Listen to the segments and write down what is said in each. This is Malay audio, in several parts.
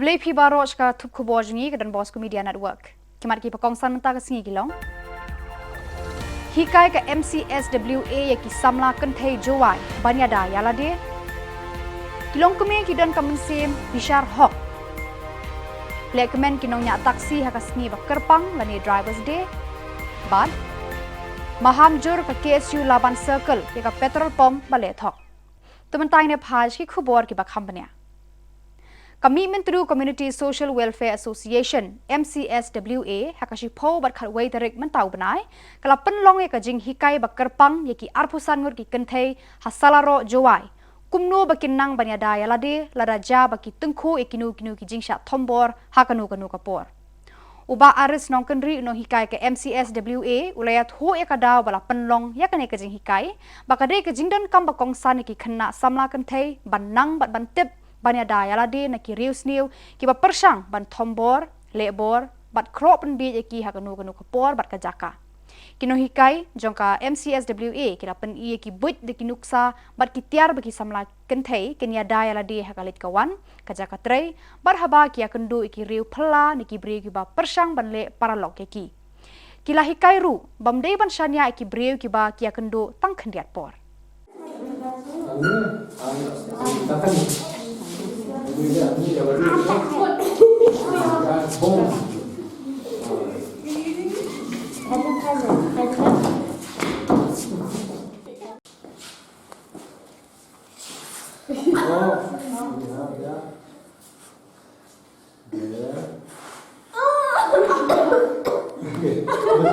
Lepi Baroj ka tup Khubor jengi ke dan Bosco Media Network. Kimat ki pakongsan mentah ke singi Shillong. Hikai ke MCSWA ya ki samla kentai jowai banyada yala de. Kilong keme ki dan kamensim bishar hok. Lek kemen kinong nyak taksi haka singi bakerpang lani drivers day. Bad. Mahamjur ke KSU Laban Circle ya ka petrol pump bale thok. Tementang ne phaj ki Khubor ki bakhambanya. Commitment through Community Social Welfare Association MCSWA hakashi po bat khat wei tarik mentau benai kala penlong ka jing hikai bakerpang yaki arpusan ngur ki kenthei hasalaro jowai kumno bakinang banyada yalade ladaja baki tengkho ekinu ki jingsha thombor hakanu kanu kapor uba aris nong kendri no hikai ke MCSWA ulayat ho ekadaw bala penlong yakane ka jing hikai bakade ka jingdan kam bakong san ki khanna samla kenthei banang bat bantip banyada yalade na ki rius new ki ba persang ban thombor lebor bat crop ban bi ki hakanu kanu kapor bat kajaka kino hikai jongka MCSWA kira pen i ki but de kinuksa bat ki tiar bagi samla kenthei kenya da yalade hakalit kawan kajaka trei barhaba ki akendu ki riu phla ni ki bre ki ba persang ban le paralok ki kila hikai ru bamdei ban shanya ki bre ki ba ki akendu tang khendiat por The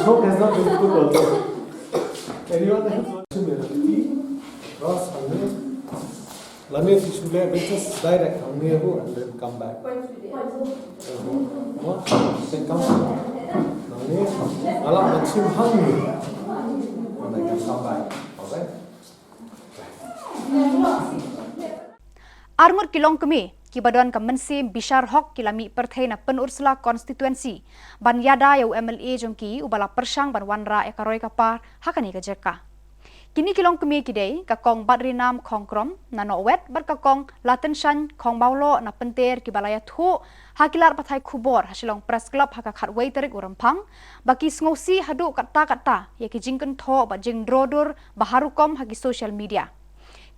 choke has not been put also. Anyone else want to make Ross, let me if you should just direct on me and then come back. What? Then come back. I like the too hungry. And they can come back. Okay? Armur kilong kemi ki badan kemensim bishar hok kilami perthai na penursla konstituensi ban yada yau MLA jongki ubala persang ban wanra ekaroi kapar hakani ka jeka kini kilong kemi kidei ka kong badrinam khongkrom na no wet bar ka kong latenshan khong baulo na penter ki balaya thu hakilar pathai Khubor Shillong press club haka khat wei tarik urampang baki sngosi hadu kata ya ki jingken tho ba jing drodur baharukom haki social media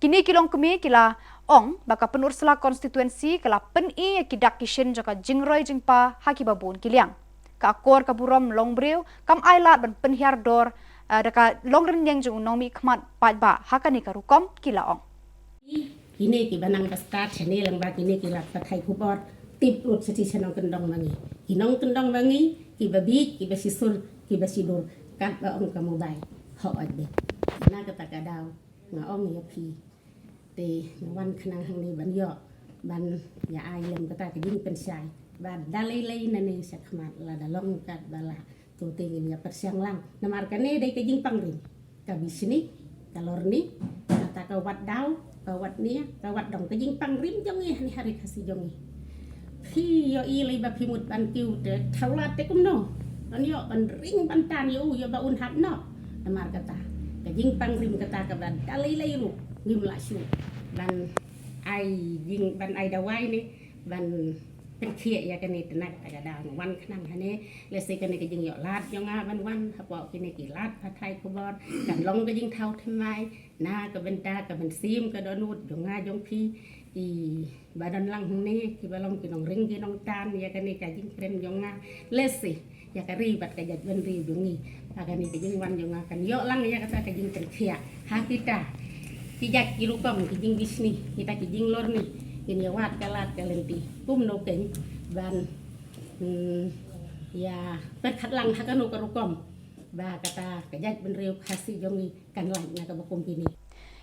kini kilong kemi kila ong baka penursla konstituensi kala pen i kidak kishin jaka jingroi jingpa haki babun kiliang ka akor ka burom longbreu kam ailat ban penhiar dor daka longren yang jung nomi khmat pajba hakani ka rukom kila ong kini ki banang start chane lang ba kini ki lat pathai Khubor tip ut seti chanong kendong mangi kinong kendong mangi ki babi ki basisul ki basidur kat ba ong ka mobile ho adbe na ka takadaw nga ong ya pi teวันขณะทางนี้บันยอบันอย่าอายเล่มก็ตาก็ยิ่งเป็นชายบันดาเลยนั่นเองสักขมาดละดาลงกัดบาลาตัวเต็งini persiang lang namarkan ni dai ke jing pangring ka bisni kalor ni kata ka wat daw ka wat ni ka wat dong ke jing pangring jong ni hari kasih jong ni phi yo i le ba phi mut ban kiu te thawla te kum no an yo ban ring ban tan yo ba un hap no namar kata ke jing pangring kata ka ban dalai lu ngim la shu ban ai jing ban ai da wai ni banเป็นเขียกันนี่นักแต่กระดาววันขนาดนี้เลยสิกันนี่ก็ยิงหยอดลาดยังงาวันเขาบอกกินนี่กี่ลาดผัดไทยKhuborกันลงก็ยิงเท่าทำไมหน้าก็เป็นตาก็เป็นซีมก็โดนนูดยงงายงพีอีบาดอนลังนี่ที่บาลงกินน้องริงกินน้องตาลยากันนี่ก็ยิงเครมยงงาเลยสิยากันรีบัดก็ยัดวันรียงงี้กันนี่ก็ยิงวันยงงากันเยอะลังยากันก็ยิงเป็นเขียหาkita kijak kilukom kijing bisni kita kijing lor ni kini wat kalat kalenti pum no keng ban ya perkhat lang hakanu karukom ba kata kajak benriu khasi jongi kan lang na ka bakum pini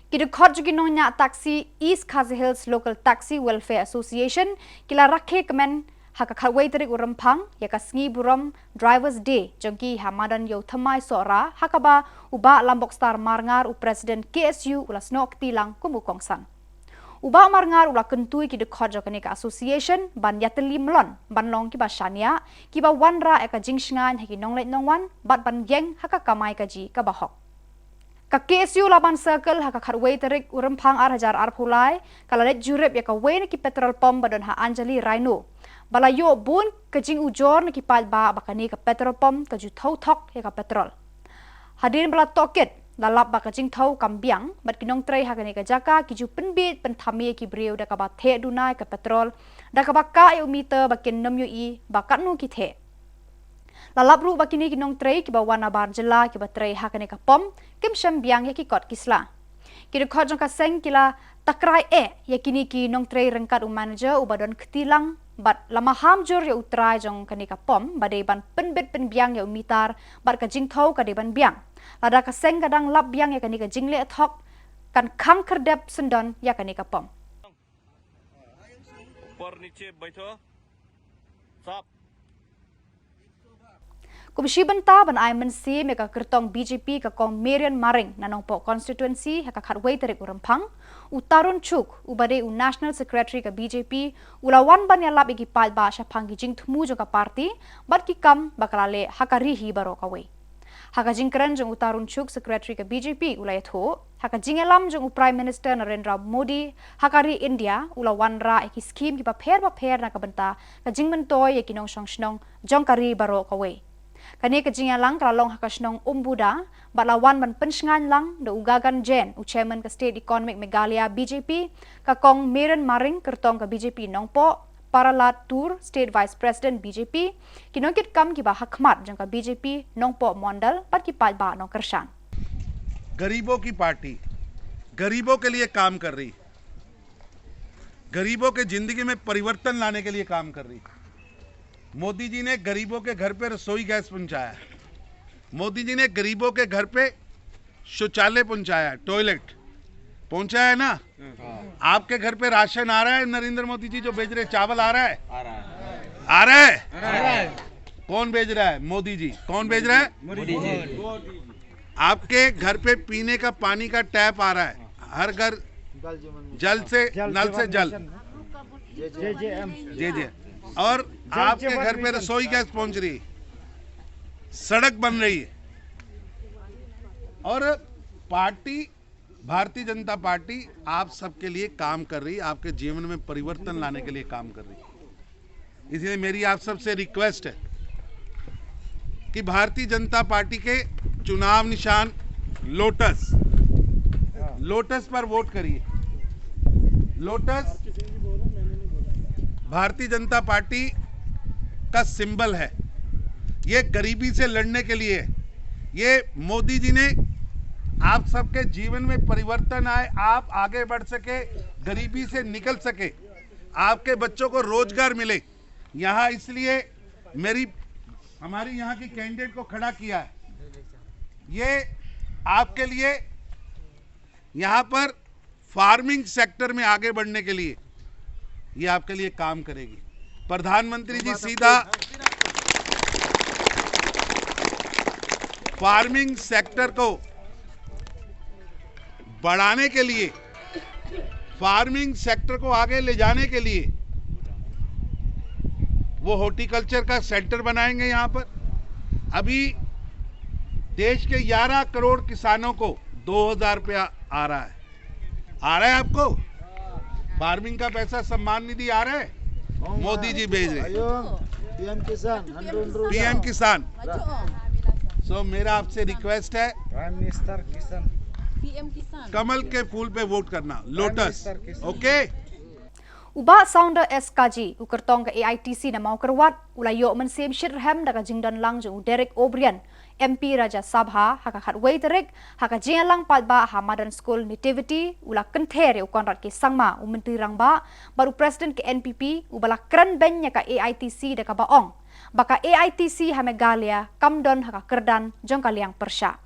kidu khot jugi nonya taxi East Khasi Hills Local Taxi Welfare Association kila rakhe kemen haka khalwei tarik urampang ya ka sngi burom drivers day jongki hamadan yo thamai sora hakaba uba lambok star marngar u president KSU ulasnok tilang kumu kongsan uba marngar ula kentui ki de khot jokane ka association ban yateli mlon ban long ki ba shania ki ba wanra eka jingsngan haki nonglet nongwan bat ban geng haka kamai ka ji ka bahok ka KSU Laban Circle ha ka khatway tarik urampang hajar pulai kalalet jurep ya ka way ki petrol pump badon ha Anjali Rhino balayo bun kajing ujor ki palba bakani ka petrol pump ka ju thau thok ya ka petrol hadin bala toket lalap bakajing thau kambiang bat kinong tray ha kani ka jaka ki ju penbit penthami ki breu da ka ba the dunai ka petrol da ka bakka yu meter bakin nam yu I bakat nu ki the lalap ru bakini kinong tray ki bawana bar Jylla ki ba tray ha kani ka pom kim sham biang ya ki kot kisla ki khot jong ka seng kila takrai ya kini ki nong tray rengkat manager ubadon ketilang bat lama ham jor ya utrai jong kani ka pom badai ban penbet penbiang ya umitar bat ka jing thau ka de ban biang lada ka seng kadang lap biang ya kani ka jingle thok kan khang kerdep sendon ya kani ka pom पर नीचे बैठो साफ Kumsi benta ban ai mensi meka kertong BJP ka kong Marian Maring nanong po constituency ha ka khatway tarik urampang utarun chuk ubade u national secretary ka BJP ulawan ban ya lab igi palba sha phangi jing thmu jo ka party bat ki kam bakalale hakari hi baro ka we haka jingkran jong utarun chuk secretary ka BJP ulai tho haka jingelam jong prime minister Narendra Modi hakari India ulawan ra eki scheme ki ba pher na ka benta ka jingmentoy eki nong shnong jongkari baro ka we kani ka jingalang kalong hakasnong umbuda balawan man pensngan lang do ugagan jen u chairman ka state economic Meghalaya BJP ka kong Marian Maring kertong ka BJP nongpo paralat tour state vice president BJP kinongkit kam ki ba hakmat jong ka BJP nongpo mondal pat ki palba nong kersan गरीबों की पार्टी गरीबों के लिए काम कर रही गरीबों के जिंदगी में परिवर्तन लाने के लिए काम कर रही मोदी जी ने गरीबों के घर पे रसोई गैस पहुंचाया मोदी जी ने गरीबों के घर पे शौचालय पहुंचाया टॉयलेट पहुंचाया ना आपके घर पे राशन आ रहा है नरेंद्र मोदी जी जो भेज रहे चावल आ रहा है आ रहा है कौन भेज रहा है मोदी जी कौन भेज रहा है मोदी जी आपके घर पे पीने का पानी का टैप आ रहा है हर घर जल से नल से जल जे और आपके घर पे रसोई गैस पहुंच रही सड़क बन रही है और पार्टी भारतीय जनता पार्टी आप सबके लिए काम कर रही आपके जीवन में परिवर्तन लाने के लिए काम कर रही इसलिए मेरी आप सबसे रिक्वेस्ट है कि भारतीय जनता पार्टी के चुनाव निशान लोटस पर वोट करिए लोटस भारतीय जनता पार्टी का सिंबल है ये गरीबी से लड़ने के लिए ये मोदी जी ने आप सबके जीवन में परिवर्तन आए आप आगे बढ़ सके गरीबी से निकल सके आपके बच्चों को रोजगार मिले यहाँ इसलिए हमारी यहाँ की कैंडिडेट को खड़ा किया है ये आपके लिए यहाँ पर फार्मिंग सेक्टर में आगे बढ़ने के लिए ये आपके लिए काम करेगी प्रधानमंत्री जी सीधा फार्मिंग सेक्टर को बढ़ाने के लिए फार्मिंग सेक्टर को आगे ले जाने के लिए वो हॉर्टिकल्चर का सेंटर बनाएंगे यहाँ पर अभी देश के 11 करोड़ किसानों को 2000 रुपया आ रहा है आपको फार्मिंग का पैसा सम्मान निधि आ रहा है मोदी जी भेज रहे पीएम किसान सो मेरा आपसे रिक्वेस्ट है प्राइम मिनिस्टर किसान PM Kisan. कमल के फूल पे वोट करना lotus okay Uba sounder SKG ukertong ke AITC na mau kerwat ulayo mensim shirham daga jingdan lang jung Derek O'Brien MP Raja Sabha haka khatway terik haka jingalang palba Hamadan School Nativity ula kenthere ukonrat ke sangma menteri rangba baru president ke NPP ubala kran benya ka AITC daga baong baka AITC ha Meghalaya kamdon haka kerdan jong kaliang persya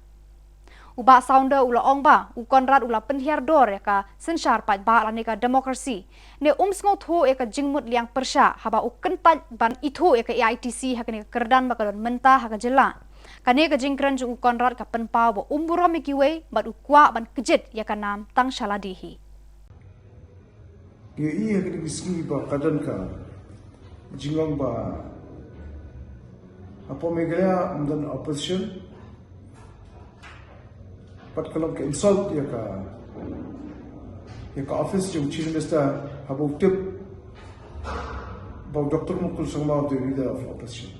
uba sounder ula ongba ukonrat ula penhiar dor ya ka sensyar pat ba la ka demokrasi ne umsngo tho ya ka jingmut liang persya haba ukental ban itho ya ka AITC ha ka kerdan bakalon menta ha ka Jylla kane ka jingkran ju ukonrat ka penpa bo umburo mikiwe bat ukwa ban kejit ya ka nam tang shaladihi ye iya ke diski ba kadan ka jingong ba apa Meghalaya dan opposition Pat kalau ke insult ya ka office yung chief minister habuk tip bau Dr. Mukul Sangma the leader of opposition.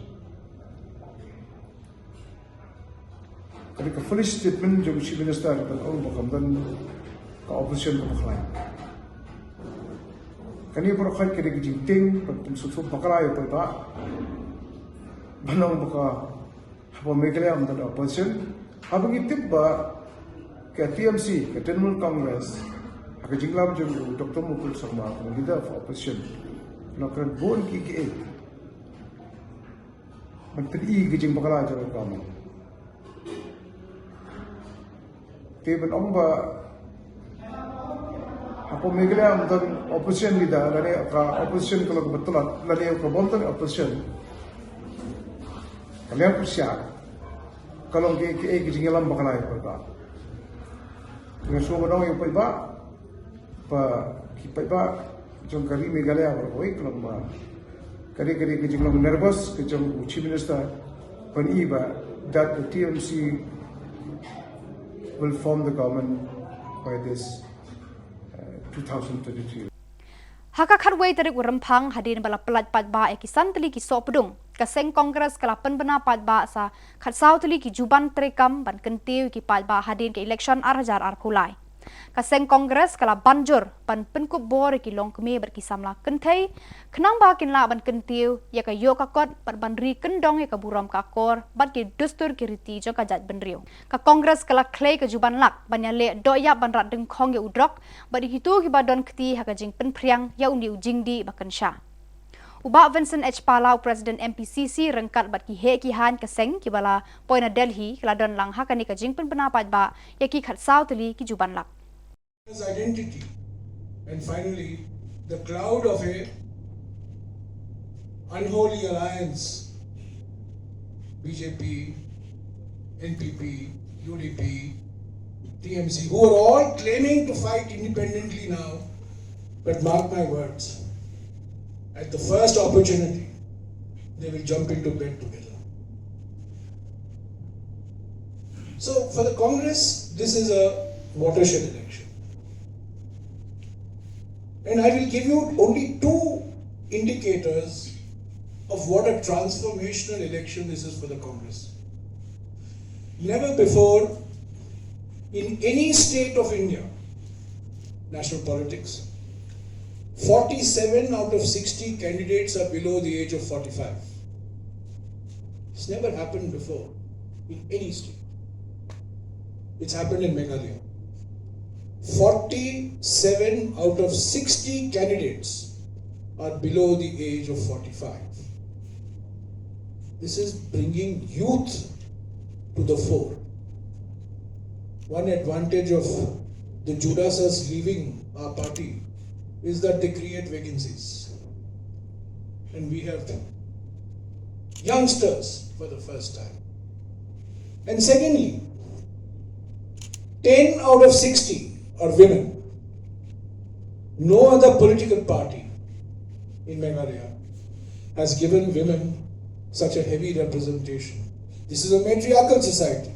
Kali ka foolish statement yung chief minister kan orang bakamdan ka opposition ka baklan. Kani por khay kini kijing patum susu bakalayo pa ba. Banang baka habo Meghalaya ang opposition habang itip ba ke TMC ke Trinamool Congress aga jinglam yung Dr. Mukul Sangma the leader of opposition. Nakran bon ki Menteri kijing bakala jalan kami. Tiban ong ba ako Meghalaya ang opposition leader lani ka opposition kalau kebetulan lani ka bontan opposition kalian persiap kalau kijing alam bakala ya pa dengan semua orang yang pa jom kali Meghalaya berkoi kalau kali kijing alam nervous kijing chief minister pan iba that the TMC will form the government by this 2022. Haka khatway tarik urampang hadin bala pelat patba ekisan teli ki sopdung kaseng kongres kala penbena patba sa khatsau teli ki juban trekam ban kentiu ki patba hadin ke election arhajar arkulai. Kaseng kongres kala banjur ban penkup bor ki longkeme berkisamla kentai kenang ba kinla ban kentiu ya ka yo ka kot ban banri kendong ya ka buram ka kor ban ki dustur ki riti jo ka jat benriu ka kongres kala clay ka juban lak ban ya le do ya ban rat deng khong ya udrok ba di hitu ki ba don kti ha ka jing penpriang ya undi ujingdi bakan sha Uba Vincent H. Palau, President MPCC, rengkat bat ki he ki han kaseng ki bala poina Delhi kala don lang ha kani ka jing penpenapat ba ya ki khatsau teli ki juban lak. Identity, and finally the cloud of a unholy alliance, BJP, NPP, UDP, TMC, who are all claiming to fight independently now, but mark my words, at the first opportunity, they will jump into bed together. So for the Congress, this is a watershed election. And I will give you only two indicators of what a transformational election this is for the Congress. Never before in any state of India, national politics, 47 out of 60 candidates are below the age of 45. It's never happened before in any state. It's happened in Meghalaya. 47 out of 60 candidates are below the age of 45. This is bringing youth to the fore. One advantage of the Judasas leaving our party is that they create vacancies. And we have youngsters for the first time. And secondly, 10 out of 60 are women. No other political party in Meghalaya has given women such a heavy representation. This is a matriarchal society.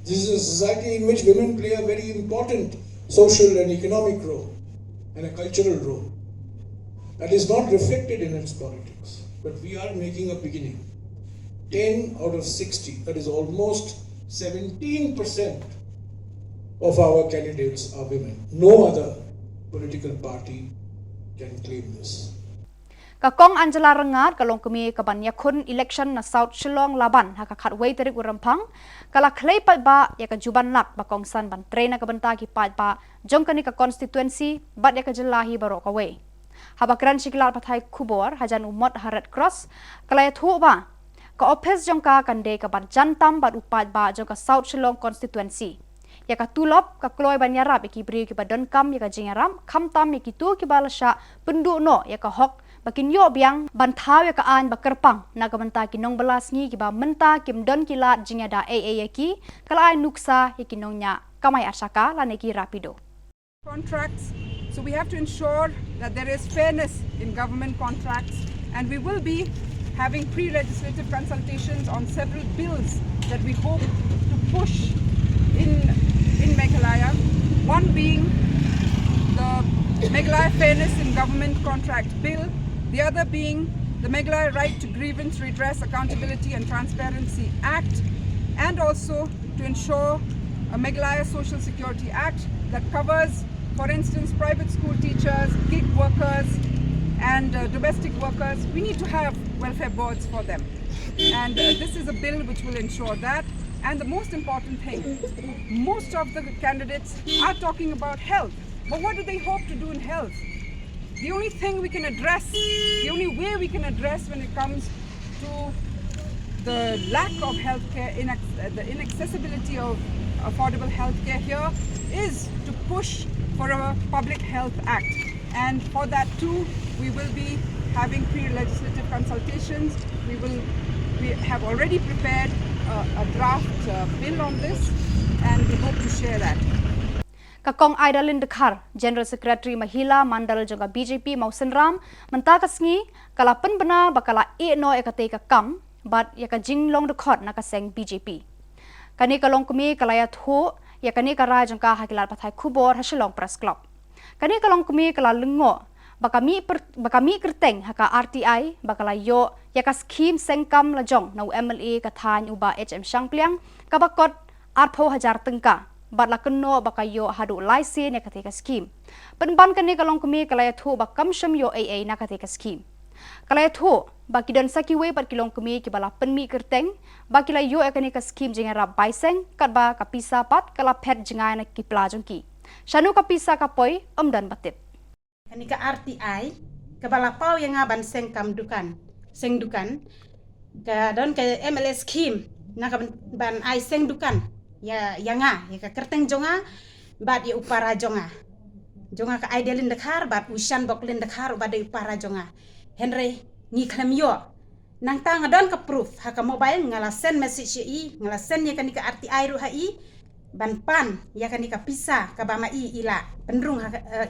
This is a society in which women play a very important social and economic role and a cultural role that is not reflected in its politics. But we are making a beginning. 10 out of 60, that is almost 17% of our candidates are women. No other political party can claim this. Kakong Angela rengat kalong kami kaban yakun election na South Shillong laban haka khatway tarik urampang kala clay pat ba ya ka juban lak bakong san ban train na kabanta ki pat ba jong kani ka constituency bat ya ka Jylla hi baro ka way habakran shiklar pathai Khubor hajan umot Red Cross kala ya thu ba ka office jong ka kande ka ban jantam bat upat ba jong ka South Shillong constituency ya ka tulop ka kloy ban yarap ki bri ki badon kam ya ka jingaram kham tam ya ki tu ki balasha pendu no ya ka hok bakin yo biang bantaw ya kaan bakerpang na kabanta kinong balas ngi kiba menta kim don kilat jingada yaki kala ay nuksa hikinong nya kamay asaka laneki rapido contracts. So we have to ensure that there is fairness in government contracts, and we will be having pre-legislative consultations on several bills that we hope to push in One being the Meghalaya Fairness in Government Contract Bill, the other being the Meghalaya Right to Grievance Redress Accountability and Transparency Act, and also to ensure a Meghalaya Social Security Act that covers, for instance, private school teachers, gig workers, and domestic workers. We need to have welfare boards for them. And this is a bill which will ensure that. And the most important thing, most of the candidates are talking about health. But what do they hope to do in health? The only thing we can address, the only way we can address when it comes to the lack of healthcare, the inaccessibility of affordable healthcare here, is to push for a public health act. And for that too, we will be having pre-legislative consultations. We have already prepared a draft bill on this, and we hope to share that. Kakong Aidalin Dekhar, General Secretary Mahila Mandal juga BJP Mausen Ram, mentakasngi kala penbena bakala no ekate kakam, bat yaka jinglong dekhot nakaseng BJP. Kani kalong kumi kalaya thu, yakani kara jangka hakilat pathai Khubor ha Shillong Press Club. Kani kalong kumi kala lengo, bakami kerteng haka RTI bakala yo yaka skim sengkam lajong na MLA kathan uba HM Shangpliang kabakot 4,000 tengka. Bat la keno bakayo hadu laisi na katika skim. Penban kani kalong kumi kalaya thu bakam syam yo AA na katika skim. Kalaya thu baki dan sakiwe bat kilong kumi kibala penmi kerteng baki la yo ekani ka skim jengara baiseng katba kapisa pat kala pet jengai na kipla jongki. Shanu kapisa kapoi dan batip. Kani ka RTI kebala pau yang aban sengkam dukan ka don ka MLS skim na ka ban ai seng dukan ya yanga ya ka kerteng jonga bat ya upara jonga ka Aidalin Dekhar bat usan boklin Dekhar bat ya upara jonga Henry ni klamyo nang tang adon ka proof ha ka mobile ngala send message i ngala send ya kani ka RTI ru hai ban pan ya kani ka pisa ka bama i ila penrung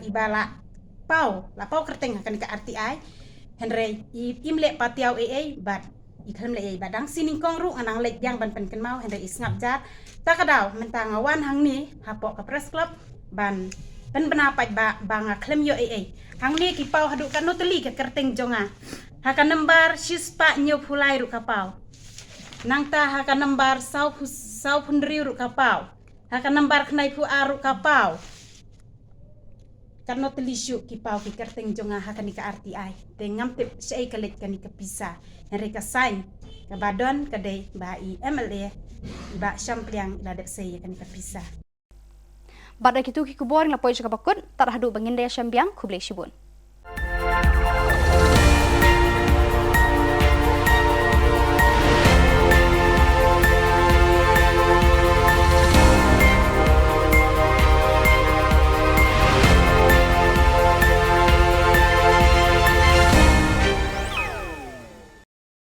ibala pau kerteng ha kani ka RTI Henry imle patiau AA bat ikhem le badang sining kong ru anang lek yang ban pen kenmau Henry isngap jar takadaw mentang awan hang ni hapok ka press club ban pen benapat banga klem yo hang ni ki pau hadu kan noteli ka kerteng jonga haka nembar shispa nyo phulai ru kapau nang ta haka nembar sau phundri ru kapau haka nembar knai phu aru kapau kan noteli syu ki pau ki kerteng jonga haka ni ka RTI tengam tip sei kalet kan ni ka pisa Henry ka sign ka badon ka dei ba I MLA ba Shangpliang ila dep sei kan ka pisa. Bada kitu ki Khubor ngapoi juga bakut tarhadu bangin daya Shambiang Khublei Shibun.